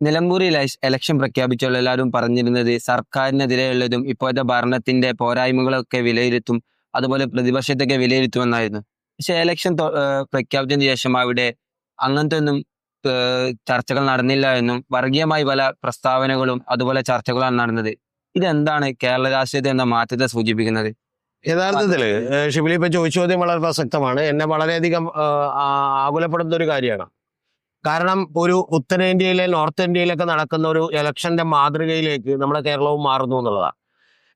നിലമ്പൂരിൽ ഇലക്ഷൻ പ്രഖ്യാപിച്ചുള്ള എല്ലാവരും പറഞ്ഞിരുന്നത് സർക്കാരിനെതിരെയുള്ളതും ഇപ്പോഴത്തെ ഭരണത്തിന്റെ പോരായ്മകളൊക്കെ വിലയിരുത്തും, അതുപോലെ പ്രതിപക്ഷത്തൊക്കെ വിലയിരുത്തുമെന്നായിരുന്നു. പക്ഷെ ഇലക്ഷൻ പ്രഖ്യാപിച്ചതിന് ശേഷം അവിടെ അങ്ങനത്തെ ഒന്നും ചർച്ചകൾ നടന്നില്ല എന്നും വർഗീയമായി പല പ്രസ്താവനകളും അതുപോലെ ചർച്ചകളാണ് നടന്നത്. ഇതെന്താണ് കേരള രാഷ്ട്രീയത്തെ എന്ന മാറ്റത്തെ സൂചിപ്പിക്കുന്നത്? യഥാർത്ഥത്തില് ഷിബിലി ഇപ്പൊ ചോദിച്ച ചോദ്യം വളരെ പ്രസക്തമാണ്. എന്നെ വളരെയധികം ആകുലപ്പെടുന്ന ഒരു കാര്യമാണ്. കാരണം ഒരു ഉത്തരേന്ത്യയിലെ നോർത്ത് ഇന്ത്യയിലൊക്കെ നടക്കുന്ന ഒരു ഇലക്ഷന്റെ മാതൃകയിലേക്ക് നമ്മുടെ കേരളവും മാറുന്നു എന്നുള്ളതാണ്.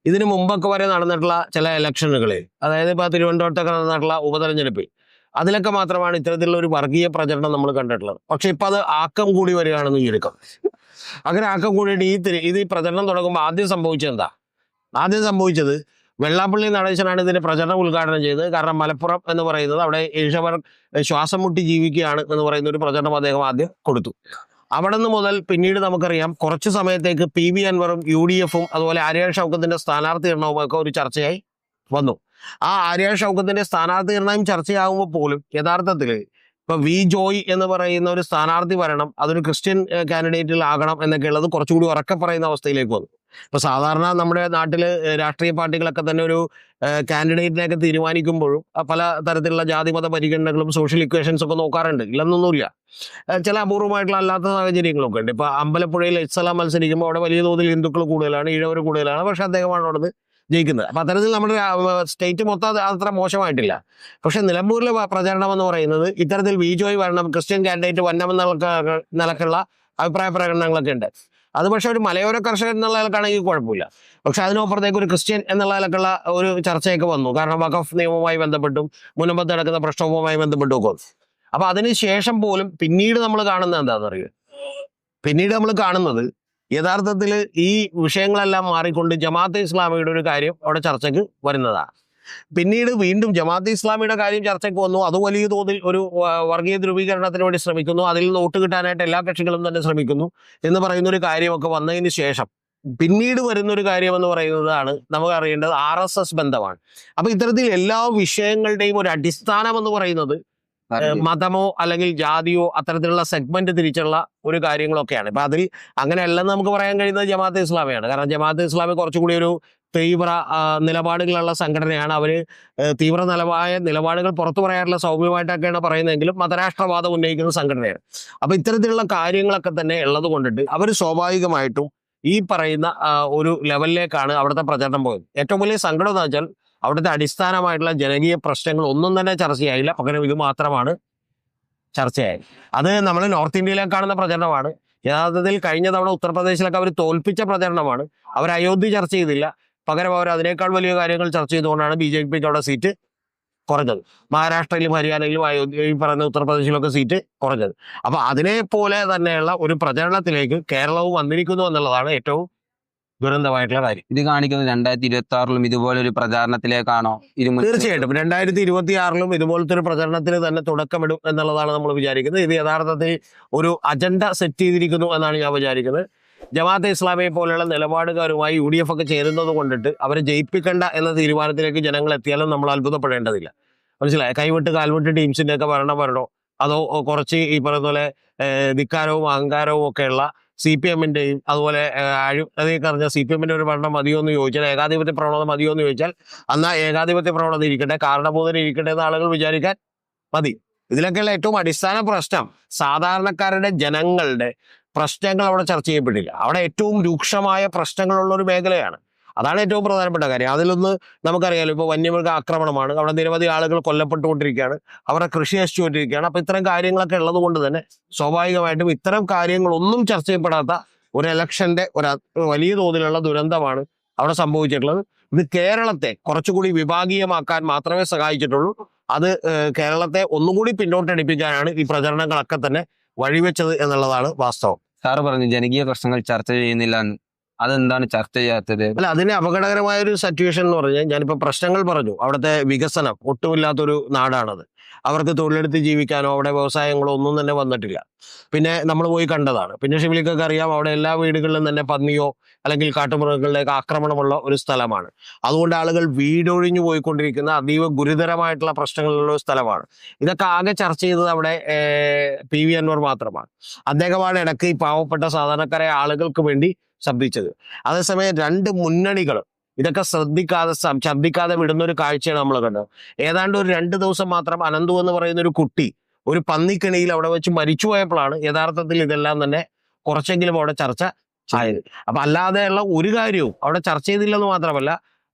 ഇതിനു മുമ്പൊക്കെ വരെ നടന്നിട്ടുള്ള ചില ഇലക്ഷനുകളിൽ, അതായത് ഇപ്പൊ തിരുവനന്തപുരത്തൊക്കെ നടന്നിട്ടുള്ള ഉപതെരഞ്ഞെടുപ്പിൽ, അതിലൊക്കെ മാത്രമാണ് ഇത്തരത്തിലുള്ള ഒരു വർഗീയ പ്രചരണം നമ്മൾ കണ്ടിട്ടുള്ളത്. പക്ഷെ ഇപ്പൊ അത് ആക്കം കൂടി വരികയാണെന്ന് ചുരുക്കം. അങ്ങനെ ആക്കം കൂടിയിട്ട് ഈ പ്രചരണം തുടങ്ങുമ്പോൾ ആദ്യം സംഭവിച്ചത് വെള്ളാപ്പള്ളി നടേശനാണ് ഇതിന്റെ പ്രചരണം ഉദ്ഘാടനം ചെയ്തത്. കാരണം മലപ്പുറം എന്ന് പറയുന്നത് അവിടെ ഈഴവർ ശ്വാസം മുട്ടി ജീവിക്കുകയാണ് എന്ന് പറയുന്ന ഒരു പ്രചരണം അദ്ദേഹം ആദ്യം കൊടുത്തു. അവിടെ നിന്ന് മുതൽ പിന്നീട് നമുക്കറിയാം കുറച്ചു സമയത്തേക്ക് PV അൻവറും UDF-ഉം അതുപോലെ ആര്യാ ഷൗക്കത്തിന്റെ സ്ഥാനാർത്ഥി നിർണയവുമൊക്കെ ഒരു ചർച്ചയായി വന്നു. ആ ആര്യാ ഷൗക്കത്തിന്റെ സ്ഥാനാർത്ഥി നിർണയം ചർച്ചയാകുമ്പോൾ പോലും യഥാർത്ഥത്തിൽ ഇപ്പൊ ജോയ് എന്ന് പറയുന്ന ഒരു സ്ഥാനാർത്ഥി വരണം, അതൊരു ക്രിസ്ത്യൻ കാൻഡിഡേറ്റിലാകണം എന്നൊക്കെ ഉള്ളത് കുറച്ചുകൂടി ഉറക്കെ പറയുന്ന അവസ്ഥയിലേക്ക് വന്നു. ഇപ്പൊ സാധാരണ നമ്മുടെ നാട്ടില് രാഷ്ട്രീയ പാർട്ടികളൊക്കെ തന്നെ ഒരു കാൻഡിഡേറ്റിനെയൊക്കെ തീരുമാനിക്കുമ്പോഴും പല തരത്തിലുള്ള ജാതിമത പരിഗണനകളും സോഷ്യൽ ഇക്വേഷൻസ് ഒക്കെ നോക്കാറുണ്ട്, ഇല്ലെന്നൊന്നുമില്ല. ചില അപൂർവമായിട്ടുള്ള അല്ലാത്ത സാഹചര്യങ്ങളൊക്കെ ഉണ്ട്. ഇപ്പൊ അമ്പലപ്പുഴയിൽ എസ്സലാം മത്സരിക്കുമ്പോൾ അവിടെ വലിയ തോതിൽ ഹിന്ദുക്കൾ കൂടുതലാണ്, ഈഴവർ കൂടുതലാണ്, പക്ഷെ അദ്ദേഹമാണ് അവിടെ ജയിക്കുന്നത്. അപ്പൊ അത്തരത്തിൽ നമ്മുടെ സ്റ്റേറ്റ് മൊത്തം അത്ര മോശമായിട്ടില്ല. പക്ഷെ നിലമ്പൂരിലെ പ്രചരണം എന്ന് പറയുന്നത് ഇത്തരത്തിൽ ജോയ് വരണം, ക്രിസ്ത്യൻ കാൻഡിഡേറ്റ് വരണം എന്ന നിലക്കുള്ള അഭിപ്രായ പ്രകടനങ്ങളൊക്കെ ഉണ്ട്. അത് പക്ഷെ ഒരു മലയോര കർഷകൻ എന്നുള്ള നിലക്കാണെങ്കിൽ കുഴപ്പമില്ല. പക്ഷെ അതിനപ്പുറത്തേക്ക് ഒരു ക്രിസ്ത്യൻ എന്നുള്ള നിലക്കുള്ള ഒരു ചർച്ചയൊക്കെ വന്നു. കാരണം വഖഫ് നിയമവുമായി ബന്ധപ്പെട്ടും മുൻപത്ത് നടക്കുന്ന പ്രക്ഷോഭവുമായി ബന്ധപ്പെട്ടും ഒക്കെ വന്നു. അപ്പൊ അതിനുശേഷം പോലും പിന്നീട് നമ്മൾ കാണുന്നത് എന്താണെന്നറിയുക, പിന്നീട് നമ്മൾ കാണുന്നത് യഥാർത്ഥത്തിൽ ഈ വിഷയങ്ങളെല്ലാം മാറിക്കൊണ്ട് ജമാഅത്തെ ഇസ്ലാമിയുടെ ഒരു കാര്യം അവിടെ ചർച്ചയ്ക്ക് വരുന്നതാണ്. പിന്നീട് വീണ്ടും ജമാഅത്തെ ഇസ്ലാമിയുടെ കാര്യം ചർച്ചയ്ക്ക് വന്നു. അത് വലിയ തോതിൽ ഒരു വർഗീയ ധ്രുവീകരണത്തിന് വേണ്ടി ശ്രമിക്കുന്നു, അതിൽ നിന്ന് വോട്ട് കിട്ടാനായിട്ട് എല്ലാ കക്ഷികളും തന്നെ ശ്രമിക്കുന്നു എന്ന് പറയുന്ന ഒരു കാര്യമൊക്കെ വന്നതിന് ശേഷം പിന്നീട് വരുന്ന ഒരു കാര്യം എന്ന് പറയുന്നതാണ് നമുക്ക് അറിയേണ്ടത് RSS ബന്ധമാണ്. അപ്പൊ ഇത്തരത്തിൽ എല്ലാ വിഷയങ്ങളുടെയും ഒരു അടിസ്ഥാനം എന്ന് പറയുന്നത് മതമോ അല്ലെങ്കിൽ ജാതിയോ അത്തരത്തിലുള്ള സെഗ്മെന്റ് തിരിച്ചുള്ള ഒരു കാര്യങ്ങളൊക്കെയാണ്. ഇപ്പൊ അതിൽ അങ്ങനെയല്ലെന്ന് നമുക്ക് പറയാൻ കഴിയുന്നത് ജമാഅത്തെ ഇസ്ലാമിയാണ്. കാരണം ജമാഅത്തെ ഇസ്ലാമി കുറച്ചുകൂടി ഒരു തീവ്ര നിലപാടുകളുള്ള സംഘടനയാണ്. അവര് തീവ്ര നിലപാടുകൾ പുറത്തു പറയാറുള്ള സൗമ്യമായിട്ടൊക്കെയാണ് പറയുന്നതെങ്കിലും മതരാഷ്ട്രവാദം ഉന്നയിക്കുന്ന സംഘടനയാണ്. അപ്പൊ ഇത്തരത്തിലുള്ള കാര്യങ്ങളൊക്കെ തന്നെ ഉള്ളത് കൊണ്ടിട്ട് അവർ സ്വാഭാവികമായിട്ടും ഈ പറയുന്ന ഒരു ലെവലിലേക്കാണ് അവിടുത്തെ പ്രചരണം പോയത്. ഏറ്റവും വലിയ സങ്കടം എന്ന് വെച്ചാൽ അവിടുത്തെ അടിസ്ഥാനമായിട്ടുള്ള ജനകീയ പ്രശ്നങ്ങൾ ഒന്നും തന്നെ ചർച്ചയായില്ല, പകരം ഇത് മാത്രമാണ് ചർച്ചയായി. അത് നമ്മൾ നോർത്ത് ഇന്ത്യയിലേക്ക് കാണുന്ന പ്രചരണമാണ്. യഥാർത്ഥത്തിൽ കഴിഞ്ഞ തവണ ഉത്തർപ്രദേശിലൊക്കെ അവർ തോൽപ്പിച്ച പ്രചരണമാണ്. അവർ അയോധ്യ ചർച്ച ചെയ്തില്ല, പകരം അവർ അതിനേക്കാൾ വലിയ കാര്യങ്ങൾ ചർച്ച ചെയ്തുകൊണ്ടാണ് BJPക്ക് അവിടെ സീറ്റ് കുറഞ്ഞത്. മഹാരാഷ്ട്രയിലും ഹരിയാനയിലും അയോധ്യ ഈ പറയുന്ന ഉത്തർപ്രദേശിലൊക്കെ സീറ്റ് കുറഞ്ഞത്. അപ്പൊ അതിനെപ്പോലെ തന്നെയുള്ള ഒരു പ്രചരണത്തിലേക്ക് കേരളവും വന്നിരിക്കുന്നു എന്നുള്ളതാണ് ഏറ്റവും ദുരന്തമായിട്ടുള്ള കാര്യം. ഇത് കാണിക്കുന്നത് 2026-ലും ഇതുപോലെ ഒരു പ്രചാരണത്തിലേക്കാണോ? തീർച്ചയായിട്ടും 2026-ലും ഇതുപോലത്തെ ഒരു പ്രചരണത്തിന് തന്നെ തുടക്കമിടും എന്നുള്ളതാണ് നമ്മൾ വിചാരിക്കുന്നത്. ഇത് യഥാർത്ഥത്തിൽ ഒരു അജണ്ട സെറ്റ് ചെയ്തിരിക്കുന്നു എന്നാണ് ഞാൻ വിചാരിക്കുന്നത്. ജമാഅത്തെ ഇസ്ലാമിയെ പോലെയുള്ള നിലപാടുകാരുമായി UDF ഒക്കെ ചേരുന്നത് കൊണ്ടിട്ട് അവരെ ജയിപ്പിക്കേണ്ട എന്ന തീരുമാനത്തിലേക്ക് ജനങ്ങൾ എത്തിയാലും നമ്മൾ അത്ഭുതപ്പെടേണ്ടതില്ല. മനസ്സിലായി? കൈവിട്ട് കാൽവിട്ട് ടീംസിന്റെ ഒക്കെ ഭരണം വരണോ, അതോ കുറച്ച് ഈ പറയുന്ന പോലെ ധിക്കാരവും അഹങ്കാരവും ഒക്കെയുള്ള CPM-ന്റെയും അതുപോലെ അഴിമതിയൊക്കെ അറിഞ്ഞ CPM-ന്റെ ഒരു ഭരണം മതിയോ എന്ന് ചോദിച്ചാൽ, ഏകാധിപത്യ പ്രവണത മതിയോ എന്ന് ചോദിച്ചാൽ, എന്നാൽ ഏകാധിപത്യ പ്രവണത ഇരിക്കട്ടെ, കാരണബോധന ഇരിക്കട്ടെ എന്ന് ആളുകൾ വിചാരിക്കാൻ മതി. ഇതിലൊക്കെയുള്ള ഏറ്റവും അടിസ്ഥാന പ്രശ്നം സാധാരണക്കാരുടെ ജനങ്ങളുടെ പ്രശ്നങ്ങൾ അവിടെ ചർച്ച ചെയ്യപ്പെട്ടില്ല. അവിടെ ഏറ്റവും രൂക്ഷമായ പ്രശ്നങ്ങളുള്ള ഒരു മേഖലയാണ്. അതാണ് ഏറ്റവും പ്രധാനപ്പെട്ട കാര്യം. അതിലൊന്ന് നമുക്കറിയാലോ, ഇപ്പോൾ വന്യമൃഗ ആക്രമണമാണ്, അവിടെ നിരവധി ആളുകൾ കൊല്ലപ്പെട്ടുകൊണ്ടിരിക്കുകയാണ്, അവരുടെ കൃഷി നശിച്ചുകൊണ്ടിരിക്കുകയാണ്. അപ്പൊ ഇത്തരം കാര്യങ്ങളൊക്കെ ഉള്ളത് കൊണ്ട് തന്നെ സ്വാഭാവികമായിട്ടും ഇത്തരം കാര്യങ്ങളൊന്നും ചർച്ച ചെയ്യപ്പെടാത്ത ഒരു ഇലക്ഷന്റെ വലിയ തോതിലുള്ള ദുരന്തമാണ് അവിടെ സംഭവിച്ചിട്ടുള്ളത്. ഇത് കേരളത്തെ കുറച്ചുകൂടി വിഭാഗീയമാക്കാൻ മാത്രമേ സഹായിച്ചിട്ടുള്ളൂ. അത് കേരളത്തെ ഒന്നുകൂടി പിന്നോട്ടടിപ്പിക്കാനാണ് ഈ പ്രചരണങ്ങളൊക്കെ തന്നെ വഴിവെച്ചത് എന്നുള്ളതാണ് വാസ്തവം. സാറ് പറഞ്ഞു ജനകീയ പ്രശ്നങ്ങൾ ചർച്ച ചെയ്യുന്നില്ല, അതെന്താണ് ചർച്ച ചെയ്യാത്തത്? അല്ല, അതിന് അപകടകരമായ ഒരു സിറ്റുവേഷൻ എന്ന് പറഞ്ഞാൽ, ഞാനിപ്പോ പ്രശ്നങ്ങൾ പറഞ്ഞു, അവിടുത്തെ വികസനം ഒട്ടുമില്ലാത്തൊരു നാടാണത്. അവർക്ക് തൊഴിലെടുത്ത് ജീവിക്കാനോ അവിടെ വ്യവസായങ്ങളോ ഒന്നും തന്നെ വന്നിട്ടില്ല. പിന്നെ നമ്മൾ പോയി കണ്ടതാണ്. പിന്നെ ഷിബിലിക്കൊക്കെ അറിയാം, അവിടെ എല്ലാ വീടുകളിലും തന്നെ പന്നിയോ അല്ലെങ്കിൽ കാട്ടുമൃഗങ്ങളുടെയൊക്കെ ആക്രമണമുള്ള ഒരു സ്ഥലമാണ്. അതുകൊണ്ട് ആളുകൾ വീടൊഴിഞ്ഞു പോയിക്കൊണ്ടിരിക്കുന്ന അതീവ ഗുരുതരമായിട്ടുള്ള പ്രശ്നങ്ങളുള്ള ഒരു സ്ഥലമാണ്. ഇതൊക്കെ ആകെ ചർച്ച ചെയ്തത് അവിടെ പി വി അൻവർ മാത്രമാണ്. അദ്ദേഹമാണ് ഇടയ്ക്ക് ഈ പാവപ്പെട്ട സാധാരണക്കാരായ ആളുകൾക്ക് വേണ്ടി ശബ്ദിച്ചത്. അതേസമയം രണ്ട് മുന്നണികൾ ഇതൊക്കെ ശ്രദ്ധിക്കാതെ വിടുന്ന ഒരു കാഴ്ചയാണ് നമ്മൾ കണ്ടത്. ഏതാണ്ട് ഒരു 2 ദിവസം മാത്രം അനന്തു എന്ന് പറയുന്ന ഒരു കുട്ടി ഒരു പന്നിക്കെണിയിൽ അവിടെ വെച്ച് മരിച്ചു പോയപ്പോഴാണ് യഥാർത്ഥത്തിൽ ഇതെല്ലാം തന്നെ കുറച്ചെങ്കിലും അവിടെ ചർച്ച ആയത്. അപ്പൊ അല്ലാതെയുള്ള ഒരു കാര്യവും അവിടെ ചർച്ച ചെയ്തില്ലെന്ന് മാത്രമല്ല,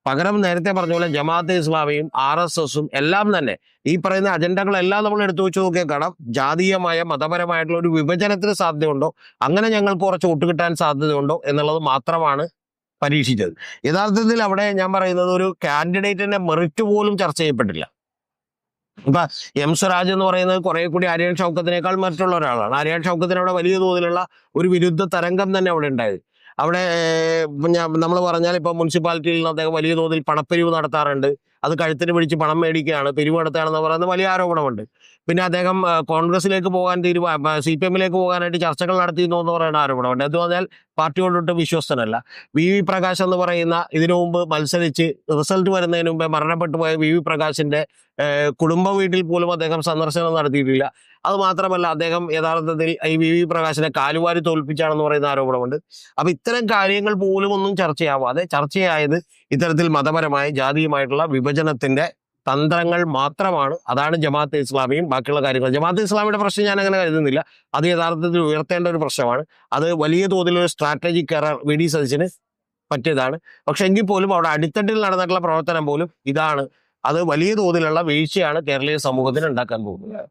പകരം നേരത്തെ പറഞ്ഞ പോലെ ജമാഅത്തെ ഇസ്ലാമിയും RSSും എല്ലാം തന്നെ ഈ പറയുന്ന അജണ്ടകളെല്ലാം നമ്മൾ എടുത്തു വെച്ച് നോക്കിയാൽ കാണാം, ജാതീയമായ മതപരമായിട്ടുള്ള ഒരു വിഭജനത്തിന് സാധ്യതയുണ്ടോ, അങ്ങനെ ഞങ്ങൾക്ക് കുറച്ച് വോട്ട് കിട്ടാൻ സാധ്യതയുണ്ടോ എന്നുള്ളത് മാത്രമാണ് പരീക്ഷിച്ചത്. യഥാർത്ഥത്തിൽ അവിടെ ഞാൻ പറയുന്നത് ഒരു കാൻഡിഡേറ്റിന്റെ മെറിറ്റ് പോലും ചർച്ച ചെയ്യപ്പെട്ടില്ല. ഇപ്പൊ എം സ്വരാജ് എന്ന് പറയുന്നത് കുറെ കൂടി ആര്യാൻ ഷൗക്കത്തിനേക്കാൾ മറ്റുള്ള ഒരാളാണ്. ആര്യാൻ ഷൗക്കത്തിന് അവിടെ വലിയ തോതിലുള്ള ഒരു വിരുദ്ധ തരംഗം തന്നെ അവിടെ ഉണ്ടായത്. അവിടെ നമ്മൾ പറഞ്ഞാൽ ഇപ്പൊ മുനിസിപ്പാലിറ്റിയിൽ നിന്ന് അദ്ദേഹം വലിയ തോതിൽ പണപ്പിരിവ് നടത്താറുണ്ട്, അത് കഴുത്തിന് പിടിച്ച് പണം മേടിക്കുകയാണ്, പിരിവ് നടത്തുകയാണെന്ന് പറയുന്ന വലിയ ആരോപണമുണ്ട്. പിന്നെ അദ്ദേഹം കോൺഗ്രസിലേക്ക് പോകാൻ CPM-ലേക്ക് പോകാനായിട്ട് ചർച്ചകൾ നടത്തിയിരുന്നു എന്ന് പറയുന്ന ആരോപണമുണ്ട്. എന്ന് പറഞ്ഞാൽ പാർട്ടിയോടൊട്ട് വിശ്വസ്തനല്ല. വി പ്രകാശ് എന്ന് പറയുന്ന ഇതിനു മുമ്പ് മത്സരിച്ച് റിസൾട്ട് വരുന്നതിന് മുമ്പേ മരണപ്പെട്ടു പോയ വി പ്രകാശിന്റെ കുടുംബ വീട്ടിൽ പോലും അദ്ദേഹം സന്ദർശനം നടത്തിയിട്ടില്ല. അത് മാത്രമല്ല, അദ്ദേഹം യഥാർത്ഥത്തിൽ ഈ വി പ്രകാശിനെ കാലുവാരി തോൽപ്പിച്ചാണെന്ന് പറയുന്ന ആരോപണമുണ്ട്. അപ്പൊ ഇത്തരം കാര്യങ്ങൾ പോലും ഒന്നും ചർച്ചയാവാതെ ചർച്ചയായത് ഇത്തരത്തിൽ മതപരമായ ജാതീയമായിട്ടുള്ള വിഭജനത്തിന്റെ തന്ത്രങ്ങൾ മാത്രമാണ്. അതാണ് ജമാഅത്തെ ഇസ്ലാമിയും ബാക്കിയുള്ള കാര്യങ്ങൾ. ജമാഅത്തെ ഇസ്ലാമിയുടെ പ്രശ്നം ഞാൻ അങ്ങനെ കരുതുന്നില്ല. അത് യഥാർത്ഥത്തിൽ ഉയർത്തേണ്ട ഒരു പ്രശ്നമാണ്. അത് വലിയ തോതിലൊരു സ്ട്രാറ്റജിക് എറർ VD സതീശന് പറ്റിയതാണ്. പക്ഷെ എങ്കിൽ പോലും അവിടെ അടിത്തട്ടിൽ നടന്നിട്ടുള്ള പ്രവർത്തനം പോലും ഇതാണ്. അത് വലിയ തോതിലുള്ള വീഴ്ചയാണ് കേരളീയ സമൂഹത്തിന് ഉണ്ടാക്കാൻ പോകുന്നത്.